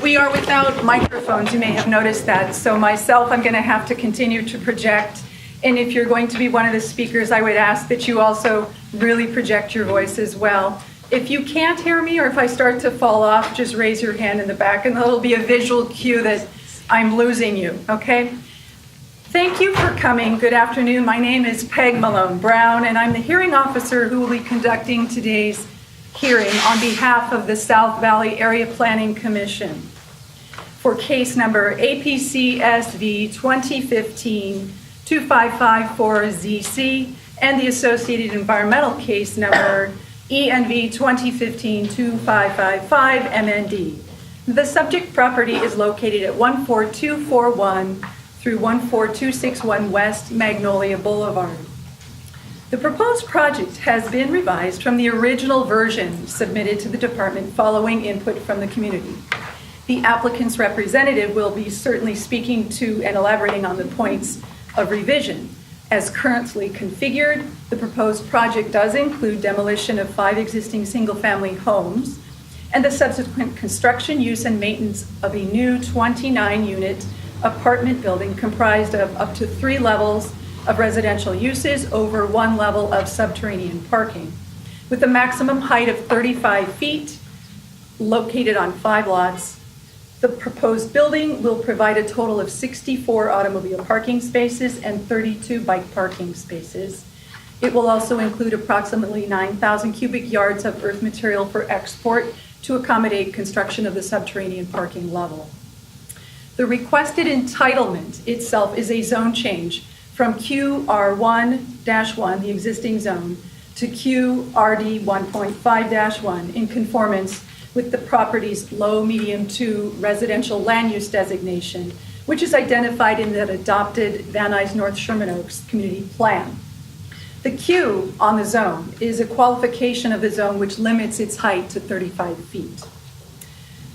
We are without microphones, you may have noticed that. So myself, I'm going to have to continue to project. And if you're going to be one of the speakers, I would ask that you also really project your voice as well. If you can't hear me or if I start to fall off, just raise your hand in the back and there'll be a visual cue that I'm losing you, okay? Thank you for coming. Good afternoon. My name is Peg Malone-Brown, and I'm the hearing officer who will be conducting today's hearing on behalf of the South Valley Area Planning Commission for case number APCSV 2015-2554ZC and the associated environmental case number ENV 2015-2555 MND. The subject property is located at 14241 through 14261 West Magnolia Boulevard. The proposed project has been revised from the original version submitted to the department following input from the community. The applicant's representative will be certainly speaking to and elaborating on the points of revision. As currently configured, the proposed project does include demolition of 5 existing single-family homes and the subsequent construction, use, and maintenance of a new 29-unit apartment building comprised of up to 3 levels of residential uses over 1 level of subterranean parking, with a maximum height of 35 feet, located on 5 lots. The proposed building will provide a total of 64 automobile parking spaces and 32 bike parking spaces. It will also include approximately 9,000 cubic yards of earth material for export to accommodate construction of the subterranean parking level. The requested entitlement itself is a zone change from QR1-1, the existing zone, to QRD 1.5-1 in conformance with the property's low, medium to residential land use designation, which is identified in that adopted Van Nuys North Sherman Oaks community plan. The Q on the zone is a qualification of the zone which limits its height to 35 feet.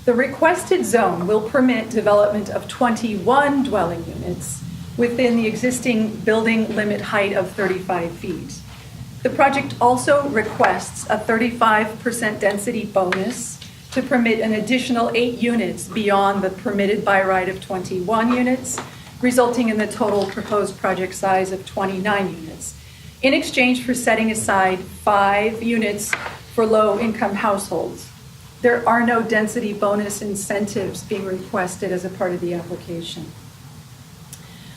The requested zone will permit development of 21 dwelling units within the existing building limit height of 35 feet. The project also requests a 35% density bonus to permit an additional 8 units beyond the permitted by right of 21 units, resulting in the total proposed project size of 29 units, in exchange for setting aside 5 units for low-income households. There are no density bonus incentives being requested as a part of the application.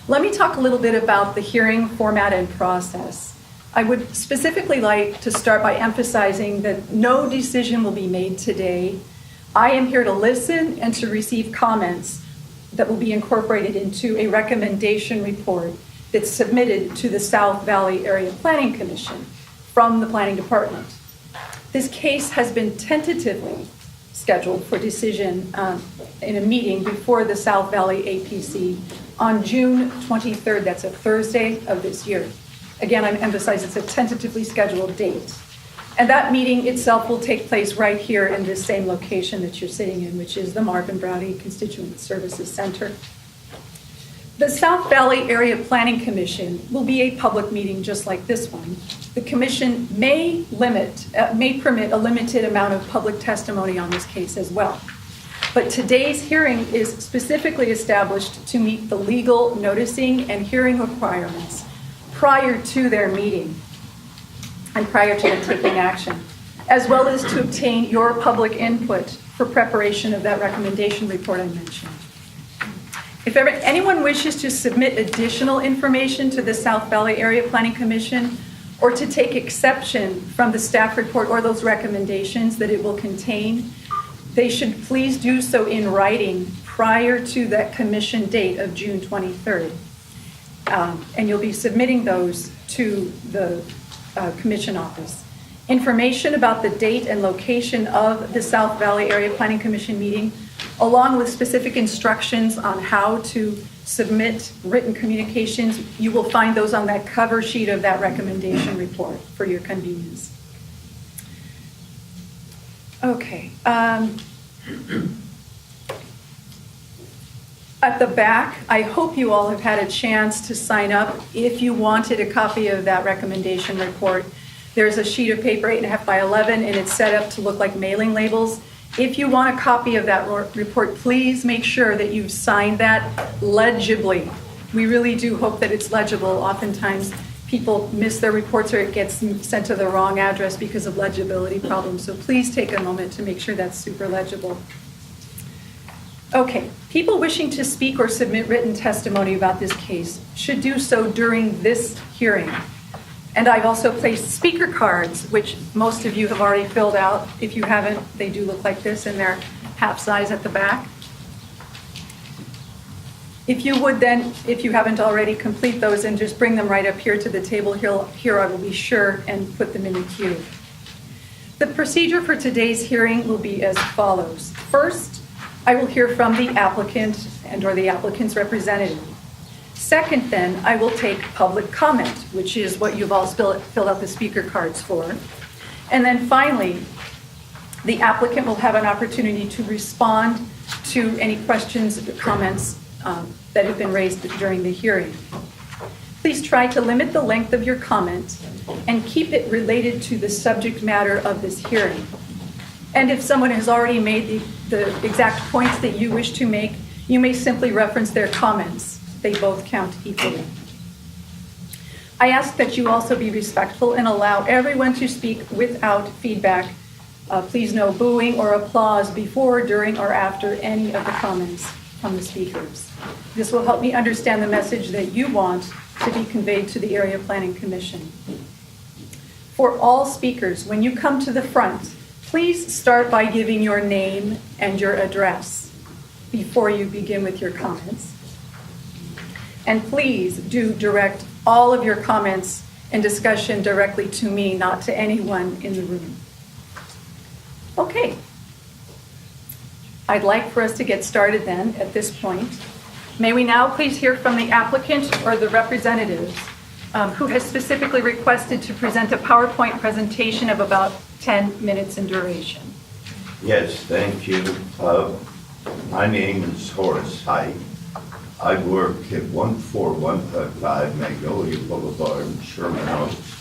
Let me talk a little bit about the hearing format and process. I would specifically like to start by emphasizing that no decision will be made today. I am here to listen and to receive comments that will be incorporated into a recommendation report that's submitted to the South Valley Area Planning Commission from the Planning Department. This case has been tentatively scheduled for decision in a meeting before the South Valley APC on June 23rd. That's a Thursday of this year. Again, I'm emphasizing it's a tentatively scheduled date. And that meeting itself will take place right here in this same location that you're sitting in, which is the Marvin Browdy Constituent Services Center. The South Valley Area Planning Commission will be a public meeting just like this one. The commission may permit a limited amount of public testimony on this case as well. But today's hearing is specifically established to meet the legal noticing and hearing requirements prior to their meeting and prior to them taking action, as well as to obtain your public input for preparation of that recommendation report I mentioned. If ever anyone wishes to submit additional information to the South Valley Area Planning Commission or to take exception from the staff report or those recommendations that it will contain, they should please do so in writing prior to that commission date of June 23rd. And you'll be submitting those to the commission office. Information about the date and location of the South Valley Area Planning Commission meeting, along with specific instructions on how to submit written communications, you will find those on that cover sheet of that recommendation report for your convenience. Okay. At the back, I hope you all have had a chance to sign up. If you wanted a copy of that recommendation report, there's a sheet of paper 8.5 by 11, and it's set up to look like mailing labels. If you want a copy of that report, please make sure that you've signed that legibly. We really do hope that it's legible. Oftentimes, people miss their reports or it gets sent to the wrong address because of legibility problems. So please take a moment to make sure that's super legible. Okay, people wishing to speak or submit written testimony about this case should do so during this hearing. And I've also placed speaker cards, which most of you have already filled out. If you haven't, they do look like this, and they're half size at the back. If you would then, if you haven't already, complete those and just bring them right up here to the table. Here I will be sure and put them in the queue. The procedure for today's hearing will be as follows. First, I will hear from the applicant and/or the applicant's representative. Second, then, I will take public comment, which is what you've all filled out the speaker cards for. And then finally, the applicant will have an opportunity to respond to any questions or comments that have been raised during the hearing. Please try to limit the length of your comment and keep it related to the subject matter of this hearing. And if someone has already made the exact points that you wish to make, you may simply reference their comments. They both count equally. I ask that you also be respectful and allow everyone to speak without feedback. Please no booing or applause before, during, or after any of the comments from the speakers. This will help me understand the message that you want to be conveyed to the Area Planning Commission. For all speakers, when you come to the front, please start by giving your name and your address before you begin with your comments. And please do direct all of your comments and discussion directly to me, not to anyone in the room. Okay. I'd like for us to get started then at this point. May we now please hear from the applicant or the representative who has specifically requested to present a PowerPoint presentation of about 10 minutes in duration. Yes, thank you. My name is Horace Heights. I work at 14155 Magnolia Boulevard in Sherman Oaks.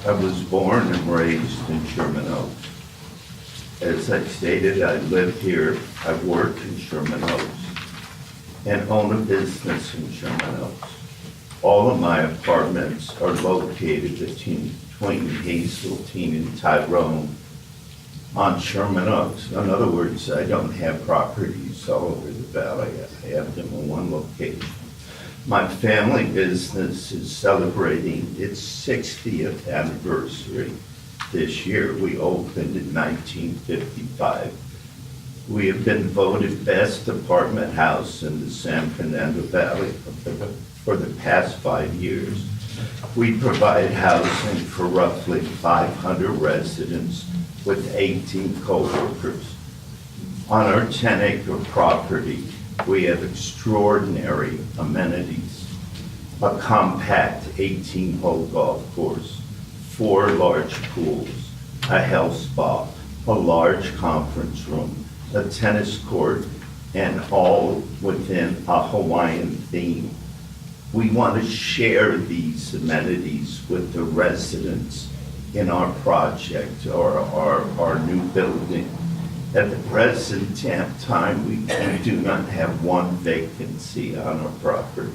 I was born and raised in Sherman Oaks. As I stated, I live here, I work in Sherman Oaks, and own a business in Sherman Oaks. All of my apartments are located between Hazeltine and Tyrone on Sherman Oaks. In other words, I don't have properties all over the valley. I have them in one location. My family business is celebrating its 60th anniversary this year. We opened in 1955. We have been voted best apartment house in the San Fernando Valley for the past 5 years. We provide housing for roughly 500 residents with 18 co-workers. On our 10-acre property, we have extraordinary amenities: a compact 18-hole golf course, 4 large pools, a health spa, a large conference room, a tennis court, and all within a Hawaiian theme. We want to share these amenities with the residents in our project or our new building. At the present time, we do not have one vacancy on our property.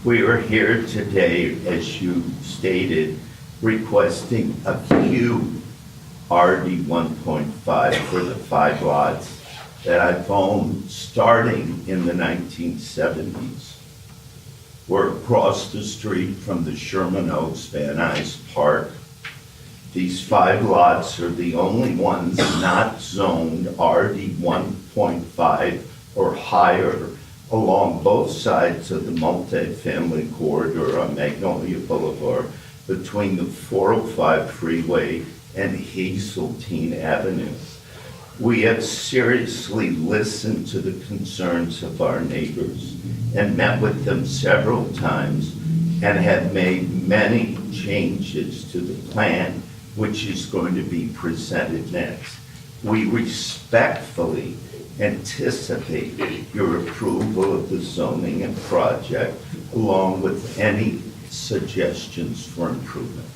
We are here today, as you stated, requesting a Q RD 1.5 for the 5 lots that I've owned starting in the 1970s. We're across the street from the Sherman Oaks Van Nuys Park. These 5 lots are the only ones not zoned RD 1.5 or higher along both sides of the multifamily corridor on Magnolia Boulevard between the 405 freeway and Hazeltine Avenue. We have seriously listened to the concerns of our neighbors and met with them several times and have made many changes to the plan which is going to be presented next. We respectfully anticipate your approval of the zoning and project along with any suggestions for improvement.